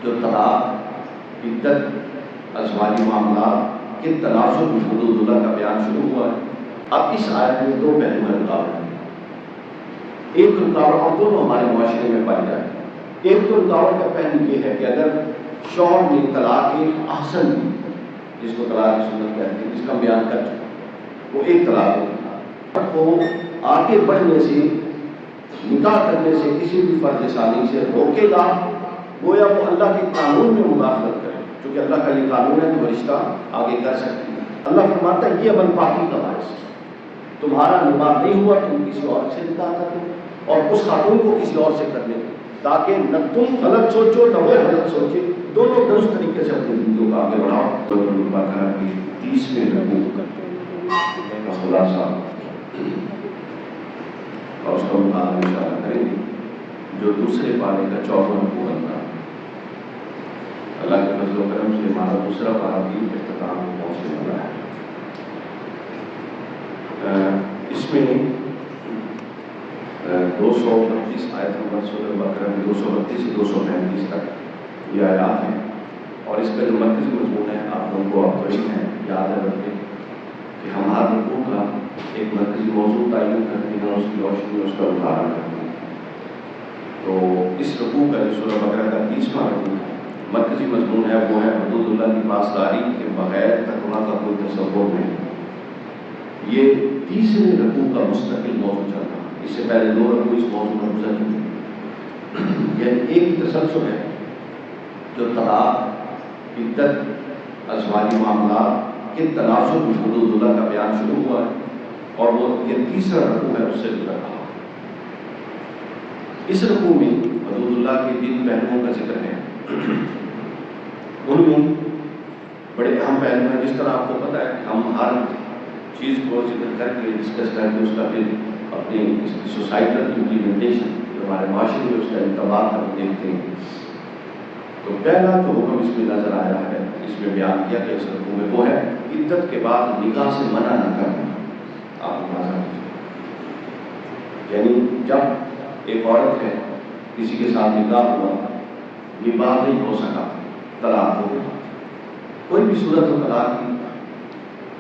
جو طلاق، عدت، ازواجی معاملات کے تناسب میں حدود اللہ کا بیان شروع ہوا ہے۔ اب اس آیت میں دو پہلو ہیں رکاوٹ ہیں۔ ایک رکاوٹ، اور دونوں ہمارے معاشرے میں پائی جائے۔ ایک تو رکاوٹ کا پہلو یہ ہے کہ اگر شوہر نے طلاق ایک احسن دی، جس کو طلاق سنت کہتے ہیں، جس کا بیان کر چکا، وہ ایک طلاق ہوتی کو آگے بڑھنے سے، نکاح کرنے سے، کسی بھی فرض ثانی سے روکے گا، گویا وہ اللہ کے قانون میں مداخلت کرے، کیونکہ اللہ کا یہ قانون ہے کہ وہ رشتہ آگے کر سکتی ہے۔ اللہ فرماتا ہے یہ امن پاکی کا باعث ہے، تمہارا نکاح نہیں ہوا تم کسی اور سے نکاح کر لو، اور اس خاتون کو کسی اور سے کرنے دو، تاکہ نہ تم غلط سوچو نہ وہ غلط سوچے، دونوں درست طریقے سے اپنی زندگیوں کو آگے بڑھاؤ۔ تو بقرہ کی 30ویں رکوع کا خلاصہ اور اس کا مطالعہ انشاءاللہ کریں گے، جو دوسرے پارے کا 14واں رکوع بنتا ہے۔ اللہ کے فضل و کرم سے ہمارا دوسرا پارہ بھی اختتام میں پہنچنے والا ہے۔ اس میں 232 آیت نمبر سورہ بقرہ میں 232 سے 235 تک یہ آیات ہیں، اور اس کا جو مرکزی مضمون ہے آپ لوگوں کو اب تو ہیں یاد ہے رکھیں کہ ہم ہر رکوع کا ایک مرکزی موضوع تعین کرتے ہیں، اس کی روشنی میں اس کا مطالعہ کرتے ہیں۔ تو اس رکوع کا جو سورہ بقرہ کا 30واں رکوع ہے، مرکزی مضمون ہے وہ ہے حدود اللہ کی پاسداری کے بغیر تقویٰ کا کوئی تصور نہیں۔ یہ 30ویں رکوع کا مستقل موضوع چل رہا ہے، اس سے پہلے 2 رکوع اس موضوع پر گزر چکے ہیں۔ یعنی ایک تسلسل ہے جو طلاق، عدت، ازواجی معاملات کے تناسب میں حدود اللہ کا بیان شروع ہوا ہے، اور وہ یہ تیسرا رکوع ہے اس سے گزر رہا ہے۔ اس رکوع میں حدود اللہ کے 3 پہلوؤں کا ذکر ہے۔ ان میں بڑے اہم پہلو ہیں، جس طرح آپ کو پتہ ہے کہ ہم ہر چیز کو ذکر کر کے ڈسکس کر کے اس کا پھر اپنی سوسائٹل امپلیمنٹیشن جو ہمارے معاشرے میں اس کا انتباہ ہم دیکھتے ہیں۔ تو پہلا جو حکم اس میں نظر آیا ہے، اس میں بیان کیا کہ اس رکوع میں وہ ہے عدت کے بعد نکاح سے منع نہ کرنا۔ آپ اندازہ کیجیے، یعنی جب ایک عورت ہے، کسی کے ساتھ نکاح ہوا، نکاح نہیں ہو سکا، طلاق ہو گئی، کوئی بھی صورت ہو طلاق کی،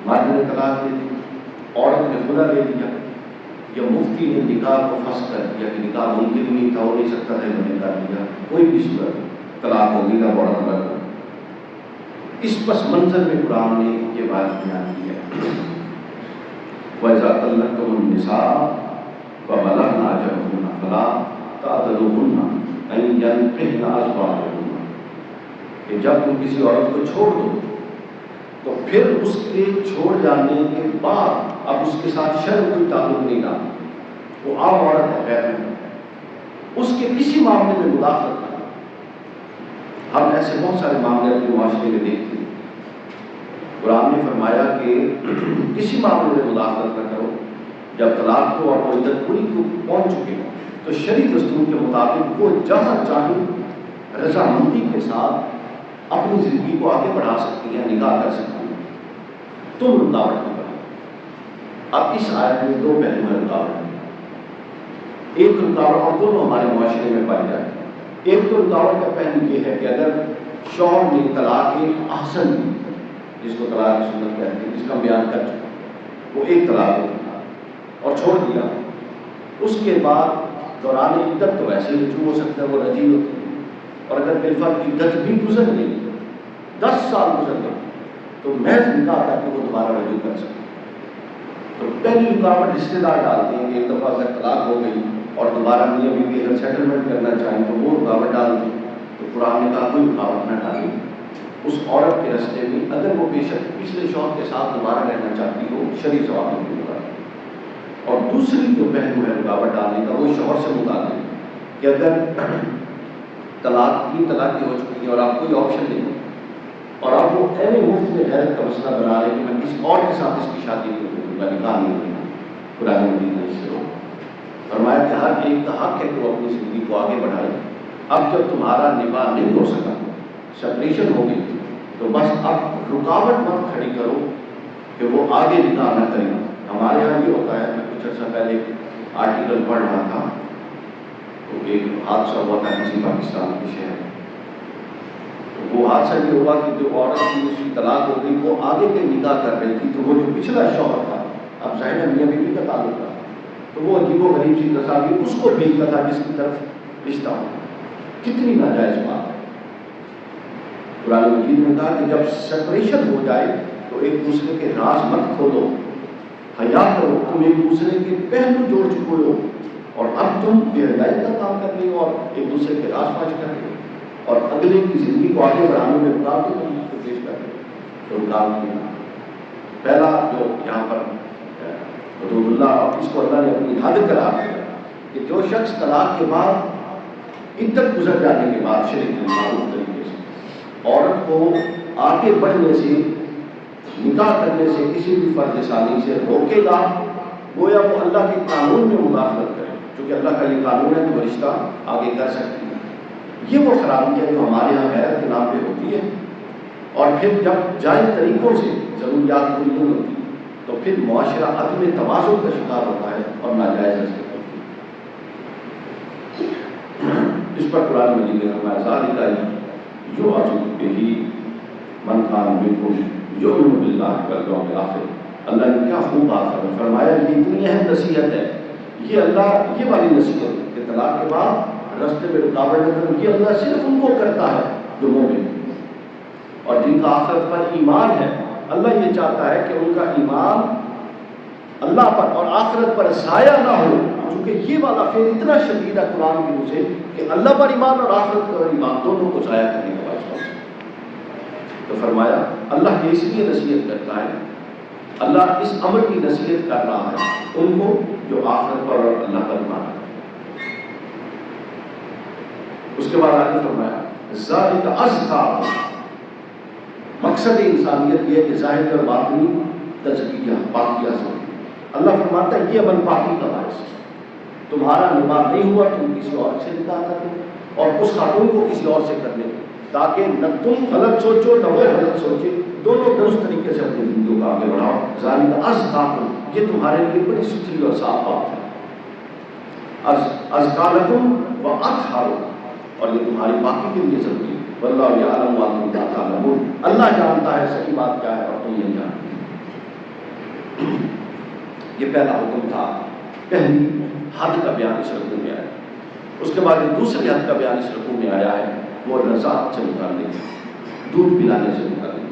مرد نے طلاق دے دی، عورت نے خلا لے دیا، یا مفتی نے نکاح کو فسخ کر دیا کہ نکاح ممکن نہیں تھا، ہو نہیں سکتا تھا، انہوں نے کر دیا، کوئی بھی صورت طلاق ہوگی کا بڑا طلاق ہو۔ اس پس منظر میں قرآن نے یہ بات بیان کی ہے، وَإِذَا طَلَّقْتُمُ النِّسَاءَ فَبَلَغْنَ أَجَلَهُنَّ فَلَا تَعْضُلُوهُنَّ أَن يَنكِحْنَ أَزْوَاجَهُنَّ، کہ جب تم کسی عورت کو چھوڑ دو تو پھر اس کے چھوڑ جانے کے بعد اب اس کے ساتھ شرع کوئی تعلق نہیں رہا، وہ عام عورت ہے، غیر محرم، اس کے کسی معاملے میں مداخلت نہ کرو۔ ہم ایسے بہت سارے معاملے اپنے معاشرے میں دیکھتے ہیں، قرآن نے فرمایا کہ کسی معاملے میں مداخلت نہ کرو، جب طلاق کو اور عدت پوری کو پہنچ چکے ہو تو شرعی دستور کے مطابق وہ جہاں چاہیں رضامندی کے ساتھ اپنی زندگی کو آگے بڑھا سکتی ہیں، نکاح کر سکتی ہیں، تم رکاوٹ نہ کرو۔ اب اس آیت میں 2 پہلو ہیں رکاوٹ میں۔ ایک رکاوٹ، اور دونوں ہمارے معاشرے میں پائی جائے۔ ایک تو رکاوٹ کا پہلو یہ ہے کہ اگر شوہر نے طلاق ایک احسن دی، جس کو طلاق سنت کہتے ہیں، جس کا بیان کر چکا، وہ ایک طلاق ہوتی اور چھوڑ دیا، اس کے بعد دوران عدت تو ویسے ہی رجوع ہو سکتا ہے، وہ رجیع ہوتی ہے، اور اگر بالفرض عدت بھی گزر گئی، 10 سال گزر گئے، تو محض نکاح کر کے وہ دوبارہ رجوع کر سکتے۔ تو پہلی رکاوٹ رشتے دار ڈالتے ہیں کہ ایک دفعہ اگر طلاق ہو گئی اور دوبارہ میاں بیوی اگر سیٹلمنٹ کرنا چاہیں تو وہ رکاوٹ ڈالتے ہیں۔ تو قرآن نے کہا کوئی رکاوٹ نہ ڈالیں اس عورت کے رستے میں، اگر وہ بے شک پچھلے شوہر کے ساتھ دوبارہ رہنا چاہتی ہو، شرعی ثواب نہیں ہوگا۔ اور دوسری جو پہلو ہے رکاوٹ ڈالنے کا، وہ شوہر سے متعلق ہے کہ اگر طلاق 3 طلاقیں ہو چکی ہیں اور آپ کوئی آپشن نہیں ہے، اور آپ وہ ایویں مفت میں غیرت کا مسئلہ بنا رہے کہ میں کسی اور کے ساتھ اس کی شادی نہیں کروں گا، نکاح نہیں ہوگا، قرآن مجید نے اس سے روکا، فرمایا کہ ہر ایک کا حق ہے کہ وہ اپنی زندگی کو آگے بڑھائے۔ اب جب تمہارا نکاح نہیں ہو سکا، سپریشن ہو گئی، تو بس اب رکاوٹ مت کھڑی کرو کہ وہ آگے نکاح نہ کرے۔ ہمارے یہاں یہ ہوتا ہے، میں کچھ عرصہ پہلے آرٹیکل پڑھ رہا تھا، تو ایک حادثہ ہوا تھا کسی پاکستان کے شہر، وہ حادثہ یہ ہوا کہ جو عورت کی اس کی طلاق ہو گئی وہ آگے کے نکاح کر رہی تھی، تو وہ جو پچھلا شوہر تھا، اب ظاہر ہے میاں بیوی کا تعلق تھا، تو وہ عجیب و غریب سی تصاویر اس کو بھیجتا تھا جس کی طرف رشتہ ہو۔ کتنی ناجائز بات ہے۔ قرآن مجید نے کہا کہ جب سپریشن ہو جائے تو ایک دوسرے کے راز مت کھولو، حیا کرو، تم ایک دوسرے کے پہلو جوڑ چکے ہو اور اب تم بے حیائی کا کام کر رہے ہو اور ایک دوسرے کے راز پاش کر رہے ہو اور اگلے کی زندگی کو آگے بڑھانے میں رکاوٹ تم کو پیش کر رہے ہو، تو رکاوٹ نہیں۔ پہلا جو یہاں پر حدود اللہ، اور اس کو اللہ نے اپنی حد قرار دیا کہ جو شخص طلاق کے بعد عدت گزر جانے کے بعد شریعت کے معروف طریقے سے عورت کو آگے بڑھنے سے، نکاح کرنے سے، کسی بھی فرد ثانی سے روکے گا، گویا وہ اللہ کے قانون میں مداخلت کرے، کیونکہ اللہ کا یہ قانون ہے کہ وہ رشتہ آگے کر سکتی ہے۔ یہ وہ خرابی ہے جو ہمارے یہاں غیرت کے نام پہ ہوتی ہے، اور پھر جب جائز طریقوں سے ضروریات پوری نہیں ہوتی تو پھر معاشرہ عدم توازن کا شکار ہوتا ہے اور ناجائز حرکت ہوتی ہے۔ اس پر قرآن مجید نے فرمایا ذالک یوعظ بہ من کان منکم یؤمن باللہ والیوم الآخر۔ اللہ نے کیا خوب بات فرمایا، یہ اتنی اہم نصیحت ہے، یہ اللہ یہ والی نصیحت کہ طلاق کے بعد راستے میں رکاوٹ نہ کرو، یہ اللہ صرف ان کو کرتا ہے جو مومن اور جن کا آخرت پر ایمان ہے۔ اللہ یہ چاہتا ہے کہ ان کا ایمان اللہ پر اور آخرت پر ضائع نہ ہو، کیونکہ یہ والا فعل اتنا شدید ہے قرآن کی روح سے کہ اللہ پر ایمان اور آخرت پر ایمان دونوں کو ضائع کرنے کا باعث ہوتا ہے۔ تو فرمایا اللہ یہ اس لیے نصیحت کرتا ہے، اللہ اس امر کی نصیحت کر رہا ہے ان کو جو آخرت پر اور اللہ پر ایمان ہے۔ اس کے بعد آگے فرمایا ذالک ازکی، مقصد انسانیت یہ ہے کہ ظاہر اور باطنی تزکیہ پاکی حاصل۔ اللہ فرماتا ہے یہ عمل پاکی کا باعث ہے، تمہارا نکاح نہیں ہوا تم کسی اور سے نکاح کر لو اور اس خاتون کو کسی اور سے کر لو، تاکہ نہ تم غلط سوچو نہ وہ غلط سوچے، دونوں درست طریقے سے اپنی زندگیوں کو آگے بڑھاؤ۔ ذالک ازکی، یہ تمہارے لیے بڑی ستھری اور صاف بات ہے۔ ازکی لکم واطہر، اور یہ تمہاری پاکی کے لیے ضروری ہے۔ واللہ یعلم وانتم لا تعلمون، اللہ جانتا ہے صحیح بات کیا ہے اور تم نہیں جانتے۔ یہ پہلا حکم تھا، پہلی حد کا بیان اس رقو میں آیا۔ اس کے بعد ایک دوسری حد کا بیان اس رقو میں آیا ہے، وہ رضاعت سے متعلق، دودھ پلانے سے متعلق۔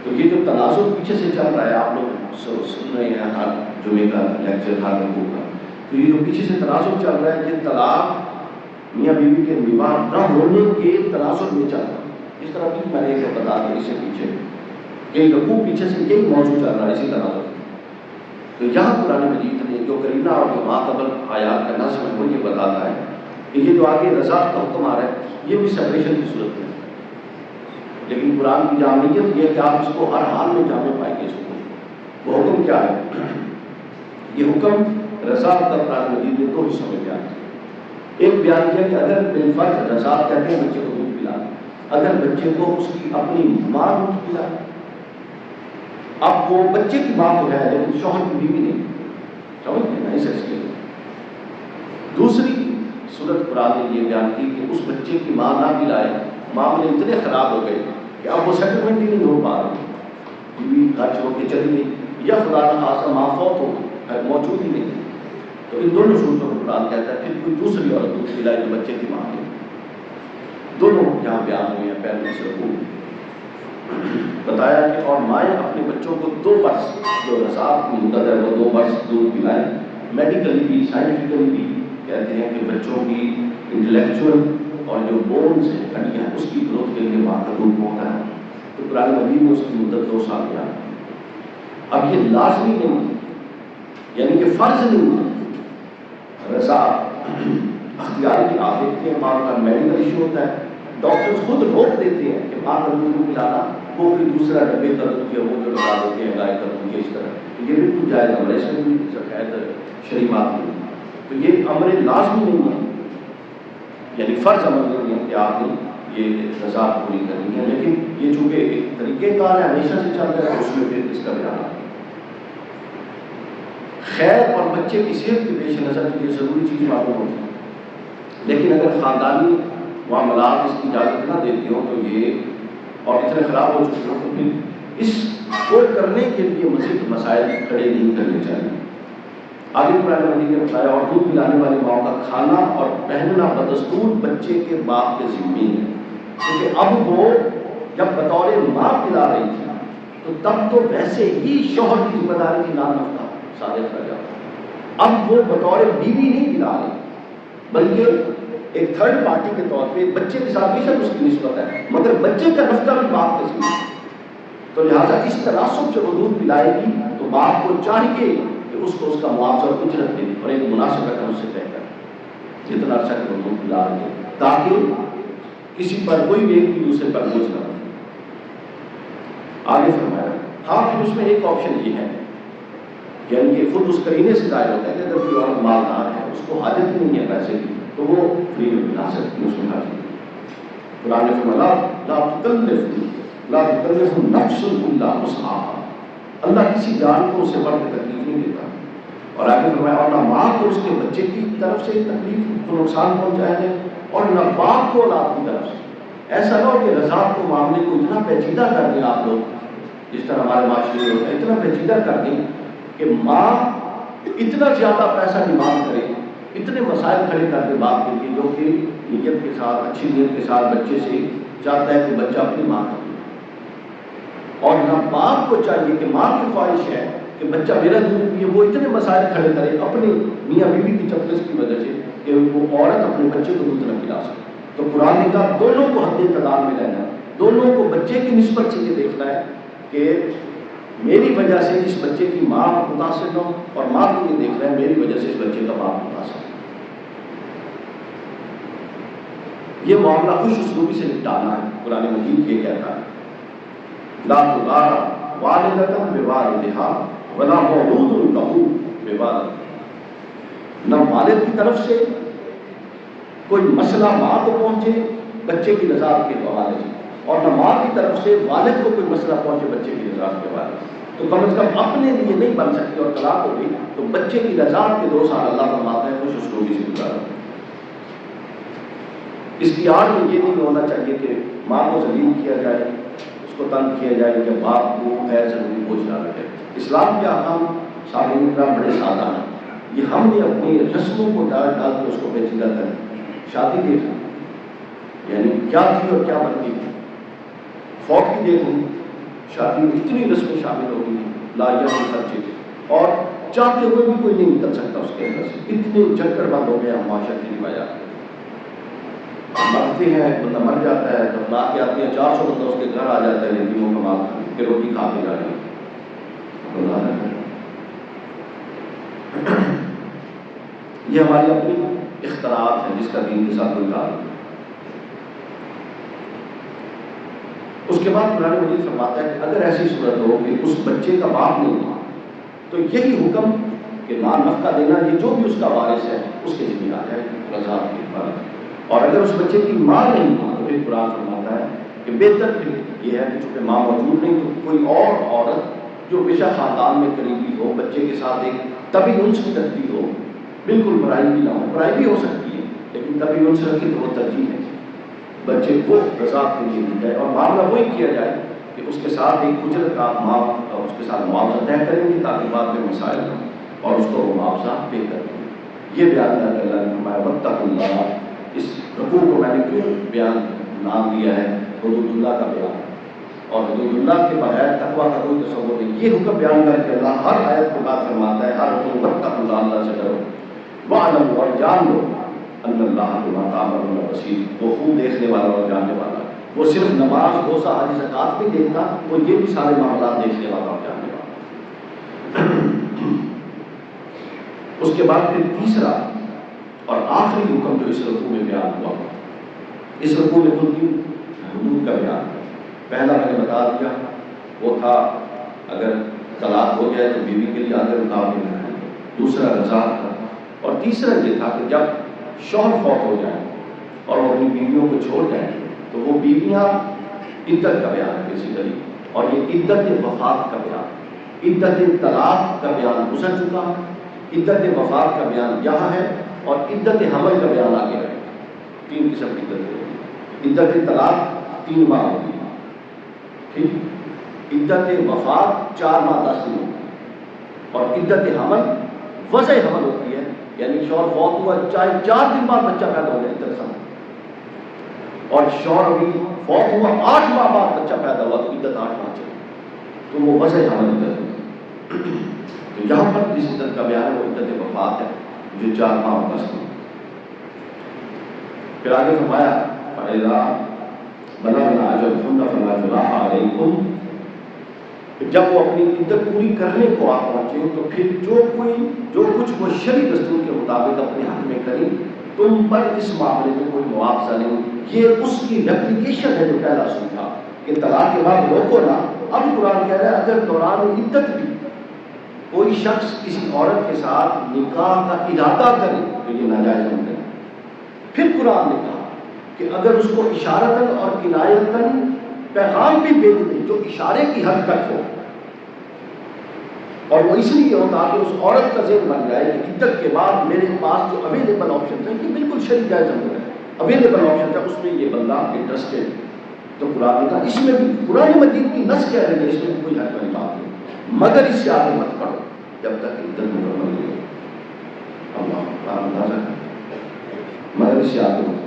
تو یہ جو تنازع پیچھے سے چل رہا ہے، آپ لوگ سن رہے ہیں ہر جمعے کا لیکچر ہر رقو کا، تو یہ جو پیچھے سے تنازع چل رہا ہے کہ طلاق میاں بیوی کے نباہ نہ ہونے کے تنازع میں چل رہا ہے۔ اس طرح بھی میں نے ایک بتا دیا، اس سے پیچھے یہی رقو پیچھے سے یہی موضوع چل رہا ہے، اسی تنازع۔ تو یہاں قرآن مجید نے جو کرینہ اور جو ماقبل آیات کا نظم ہے وہ یہ بتاتا ہے کہ یہ جو آگے رضاعت کا حکم آ رہا ہے یہ بھی سپریشن کی صورت میں ہے، لیکن قرآن کی جامعیت یہ ہے کہ آپ اس کو ہر حال میں جامع پائیں گے۔ اس کو وہ حکم کیا ہے؟ یہ حکم رضاعت کا قرآن مجید نے دو حصوں میں بیان کیا۔ ایک بیان کیا کہ اگر بالفرض رضاعت کہتے ہیں بچے کو دودھ پلانا، اگر بچے کو اس کی اپنی ماں دودھ پلائے، اب وہ بچے کی بات تو ہے لیکن شوہر کی بیوی نہیں، سمجھتے ہیں اس کے۔ دوسری صورت قرآن نے یہ بیان کی کہ اس بچے کی ماں نہ پلائے، معاملے اتنے خراب ہو گئے کہ اب وہ سیٹلمنٹ ہی نہیں ہو پا رہی، بیوی گھر چھوڑ کے چلی گئی یا خدا نخواستہ ماں فوت ہو گئی، موجود ہی نہیں، تو ان دونوں صورتوں کو قرآن کہتا ہے پھر کوئی دوسری عورت دودھ پلائے جو بچے کی ماں ہے۔ دونوں یہاں بیان ہوئے ہیں۔ پہلے سے بتایا کہ اور مائیں اپنے بچوں کو 2 برس جو رضاعت کی مدت ہے وہ 2 برس دودھ پلائیں۔ میڈیکلی بھی سائنٹیفکلی بھی کہتے ہیں کہ بچوں کی انٹلیکچوئل اور جو بونز ہیں ہڈیاں اس کی گروتھ کے لیے ماں کا دودھ ہوتا ہے، تو قرآن مجید میں اس کی مدت 2 سال بیان ہے۔ اب یہ لازمی نہیں یعنی کہ فرض نہیں ہے، رضاعت اختیار کی آپ دیکھتے ہیں ماں کا میڈیکل ایشو ہوتا ہے، ڈاکٹرز خود روک دیتے ہیں کہ ماں کا دودھ پلانا، وہ کوئی دوسرا ڈبے کا دودھ یا وہ جو لگا دیتے ہیں گائے کا دودھ اس طرح، تو یہ بالکل جائز امر ہے، اس میں بھی شکایت شرعی بات نہیں۔ تو یہ امر لازمی نہیں ہے، یعنی فرض امر نہیں ہے کہ آپ نے یہ رضاعت پوری کرنی ہے، لیکن یہ چونکہ ایک طریقہ کار ہے ہمیشہ سے چل رہا ہے، اس میں پھر اس کا بیان ہے۔ خیر اور بچے کی صحت کے پیش نظر یہ ضروری چیز معلوم ہوتی ہے، لیکن اگر خاندانی معاملات اس کی اجازت نہ دیتے ہوں تو یہ اور اتنے خراب ہو چکے ہوں تو پھر اس کو کرنے کے لیے مزید مسائل کھڑے نہیں کرنے چاہیے۔ آگے قرآن مجید نے بتایا اور دودھ پلانے والی ماؤں کا کھانا اور پہننا بدستور بچے کے باپ کے ذمے ہے، کیونکہ اب وہ جب بطور ماں پلا رہی تھی تو تب تو ویسے ہی شوہر کی ذمہ داری کی نام رکھتا صادق کر جاتا، اب وہ بطور بیوی نہیں پلا رہی بلکہ ایک تھرڈ پارٹی کے طور پہ بچے کے ساتھ بھی سب اس کی نسبت ہے، مگر بچے کا نفقہ بھی باپ کے ذمہ ہے۔ تو لہٰذا اس تناسب سے وہ دودھ پلائے گی تو باپ کو چاہیے کہ اس کو اس کا معاوضہ اور اجرت دے اور ایک مناسب رقم اس سے طے کر جتنا عرصہ کہ وہ دودھ پلا رہے تاکہ کسی پر کوئی بھی ایک دوسرے پر بوجھ نہ بنے۔ آگے فرمایا ہاں پھر اس میں ایک آپشن یہ ہے یعنی کہ خود اس قرینے سے ظاہر ہوتا ہے کہ اگر کوئی عورت مالدار ہے اس کو حاجت نہیں ہے پیسے کی تو وہ فری میں پلا سکتی ہے، اس میں حاجت نہیں۔ قرآن نے فرمایا لا تکلف نفس الا وسعها، اللہ کسی جان کو اسے بڑھ کے تکلیف نہیں دیتا۔ اور آگے فرمایا اور نہ ماں کو اس کے بچے کی طرف سے تکلیف کو نقصان پہنچایا جائے اور نہ باپ کو اولاد کی طرف سے۔ ایسا نہ ہو کہ رضاعت کو معاملے کو اتنا پیچیدہ کر دیں آپ لوگ، جس طرح ہمارے معاشرے میں ہوتا ہے، اتنا پیچیدہ کر دیں کہ ماں اتنا زیادہ پیسہ ڈیمانڈ کرے، اتنے مسائل کھڑے کر دے باپ کے لیے جو کہ نیت کے ساتھ اچھی نیت کے ساتھ بچے سے چاہتا ہے کہ بچہ اپنی ماں کا، اور نہ باپ کو چاہیے کہ ماں کی خواہش ہے کہ بچہ میرا دودھ پیے، وہ اتنے مسائل کھڑے کرے اپنے میاں بیوی کی چپلس کی وجہ سے کہ وہ عورت اپنے بچے کو دودھ نہ پلا سکے۔ تو قرآن نے کہا دونوں کو حد اعتدال میں لینا، دونوں کو بچے کی نسبت سے یہ دیکھنا ہے کہ میری وجہ سے اس بچے کی ماں متاثر نہ ہو، اور ماں کو یہ دیکھنا ہے میری وجہ سے اس بچے کا باپ متاثر ہو۔ یہ معاملہ خوش اسلوبی سے نپٹانا ہے۔ قرآن مجید یہ کہتا ہے لا تضار والدۃ بوالدہا ولا مولود لہ بوالدہ، نہ والد کی طرف سے کوئی مسئلہ ماں کو پہنچے بچے کی رضاعت کے حوالے سے، اور نہ ماں کی طرف سے والد کو کوئی مسئلہ پہنچے بچے کی رضاعت کے حوالے سے۔ تو کم از کم اپنے لیے نہیں بن سکتی اور طلاق ہو گئی تو بچے کی رضاعت کے 2 سال اللہ فرماتا ہے خوش اسلوبی سے گزارو۔ اس کی آڑ میں یہ نہیں ہونا چاہیے کہ ماں کو ذلیل کیا جائے، اس کو تنگ کیا جائے کہ باپ کو غیر ضروری بوجھ ڈالا جائے۔ اسلام کے احکام سامنے بڑے سادہ ہیں، یہ ہم نے اپنی رسموں کو ڈال ڈال کے اس کو پیچیدہ کر شادی دیکھ لی، یعنی کیا تھی اور کیا بن گئی، فوت کی دیکھ لی، شادی میں اتنی رسمیں شامل ہو گئی لایا کے خرچے، اور چاہتے ہوئے بھی کوئی نہیں نکل سکتا اس کے اندر سے، اتنے چکر بند ہو گیا معاشرتی روایات۔ مرتے ہیں بندہ مر جاتا ہے دفنا کے آتے ہیں 400 بندہ اس کے گھر آ جاتا ہے یتیموں کا مال کھانے کہ روٹی کھا کے جا رہی ہے۔ یہ ہماری اپنی اختراعات ہیں جس کا دین کے ساتھ کوئی تعلق نہیں۔ اس کے بعد قرآن مجید فرماتا ہے کہ اگر ایسی صورت ہو کہ اس بچے کا باپ نہیں ہوا تو یہی حکم کہ مال نفقہ دینا یہ جو بھی اس کا وارث ہے اس کے ذمہ آ جائے رضاعت کے بعد۔ اور اگر اس بچے کی ماں نہیں ہو تو پھر قرآن فرماتا ہے کہ بہتر پھر یہ ہے کہ چونکہ ماں موجود نہیں تو کوئی اور عورت جو پیشہ خاندان میں قریبی ہو بچے کے ساتھ ایک طبی انس کی رکھتی ہو، بالکل برائی بھی نہ ہو، برائی بھی ہو سکتی ہے لیکن طبی انس رکھی تو وہ ترجیح ہے بچے کو رضاعت کے لیے دی جائے، اور معاملہ وہی کیا جائے کہ اس کے ساتھ ایک اجرت کا ماں اور اس کے ساتھ معاوضہ طے کریں گے تاکہ بعد میں مسائل ہوں اور اس کو وہ معاوضہ پے کر دیں۔ یہ بیان کر کے اللہ نے فرمایا واتقوا اللہ، اس رکوع کو میں نے کیوں بیان نام دیا ہے حدود اللہ کا بیان، اور حدود اللہ کے بغیر تقویٰ کا کوئی تصور نہیں۔ یہ حکم بیان کر کے اللہ ہر آیت کے بعد فرماتا ہے ہر حکم واتقوا اللہ، اللہ سے ڈرو، واعلموا اور جان لو ان اللہ بما تعملون بصیر، وہ خوب دیکھنے والا اور جاننے والا ہے۔ وہ صرف نماز روزہ حج زکوٰۃ نہیں دیکھتا، وہ یہ بھی سارے معاملات دیکھنے والا اور جاننے والا۔ اس کے بعد پھر تیسرا اور آخری حکم جو اس رکوع میں بیان ہوا، اس رکوع میں خود کی حدود کا بیان ہے۔ پہلا میں نے بتا دیا وہ تھا اگر طلاق ہو جائے تو بیوی کے لیے آگے رکاوٹ نہیں ہے، دوسرا رضاعت تھا، اور تیسرا یہ تھا کہ جب شوہر فوت ہو جائیں اور وہ اپنی بیویوں کو چھوڑ جائیں تو وہ بیویاں عدت کا بیان ہے بیسیکلی، اور یہ عدت وفات کا بیان، عدت طلاق کا بیان گزر چکا، عدت وفات کا بیان یہاں ہے، اور عدت حمل کا بیان آگے ہے۔ 3 قسم کی عدت ہوتی ہے۔ عدت طلاق 3 ماہ ہوگی، ٹھیک، عدت وفات 4 ماہ 10 دن ہوگی، اور عدت حمل وضع حمل ہوتی ہے، یعنی شوہر فوت ہوا چاہے 4 دن بعد بچہ پیدا ہو جائے عدت حمل، اور شوہر ابھی فوت ہوا 8 ماہ بعد بچہ پیدا ہوا تو عدت 8 ماہ چلے، تو وہ وضع حمل عدت ہے۔ تو یہاں پر جس عدت کا بیان ہے وہ عدت وفات ہے جو 4 ماہ اور 10 دن۔ پھر آگے فرمایا فَإِذَا بَلَغْنَ أَجَلَهُنَّ فَلَا جُنَاحَ عَلَيْكُمْ، جب وہ اپنی عدت پوری کرنے کو آپ پہنچے تو پھر جو کچھ وہ شرعی دستور کے مطابق اپنے حق میں کریں تم پر اس معاملے میں کوئی مواخذہ نہیں۔ یہ اس کی ریپلیکیشن ہے جو پہلا اصول تھا کہ طلاق کے بعد روکو نا۔ اب قرآن کہہ رہا ہے اگر دوران عدت بھی کوئی شخص کسی عورت کے ساتھ نکاح کا ارادہ کرے تو یہ ناجائز نہیں ہے۔ پھر قرآن نے کہا کہ اگر اس کو اشارتاً اور کنایتاً پیغام بھی بھیج دے جو اشارے کی حد تک ہو، اور وہ اس لیے ہوتا کہ اس عورت کا ذہن بن جائے کہ عدت کے بعد میرے پاس جو اویلیبل آپشن ہے یہ بالکل شرعی جائز ہے، اویلیبل آپشن ہے، اس میں یہ بندہ انٹرسٹڈ، تو قرآن نے کہا اس میں بھی قرآن مجید کی نص کہہ رہے ہیں اس میں کوئی حد والی بات نہیں، مگر اس سے آگے مت پڑھو جب تک عدت مکمل نہیں ہو۔ اللہ اندازہ ہے، مگر اس سے آگے مت پڑھو۔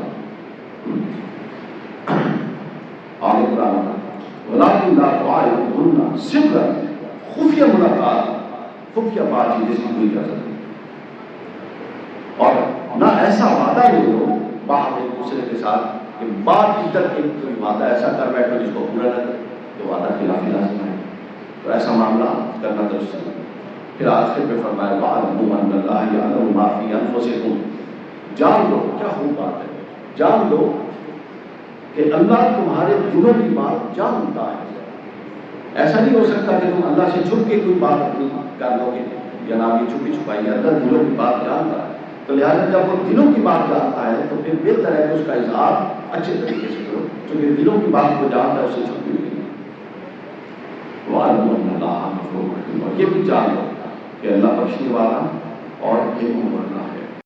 آگے قرآن کا وَلَٰكِنْ لَا تُعَاهِدُوهُنَّ سِرًّا، خفیہ ملاقات، خفیہ بات چیت جس کی کوئی اجازت نہیں، اور نہ ایسا وعدہ لے لو باہر ایک دوسرے کے ساتھ کہ بعد عدت کے کوئی وعدہ ایسا کر بیٹھو جس کو پورا نہ کرے تو وعدہ خلافی لازم ہے، تو ایسا معاملہ کرنا درست نہیں۔ پھر آخر پہ فرمایا وَاعْلَمُوا أَنَّ اللَّهَ يَعْلَمُ مَا فِي أَنفُسِكُمْ، جان لو، کیا خوب بات ہے، جان لو کہ اللہ تمہارے دلوں کی بات جانتا ہے۔ ایسا نہیں ہو سکتا کہ تم اللہ سے چھپ کے کوئی بات اپنی کر لو گے یا نام یہ چھپی چھپائی، اللہ دلوں کی بات جانتا ہے، تو لہٰذا جب وہ دلوں کی بات جانتا ہے تو پھر بہتر ہے کہ اس کا اظہار اچھے طریقے سے کرو، کیونکہ دلوں کی بات کو جانتا ہے، اسے چھپی ہوئی نہیں۔ وَاعْلَمُوا أَنَّ اللَّهَ غَفُورٌ رَحِيمٌ، اور یہ بھی جان لو کہ اللہ بخشنے والا اور حکم والا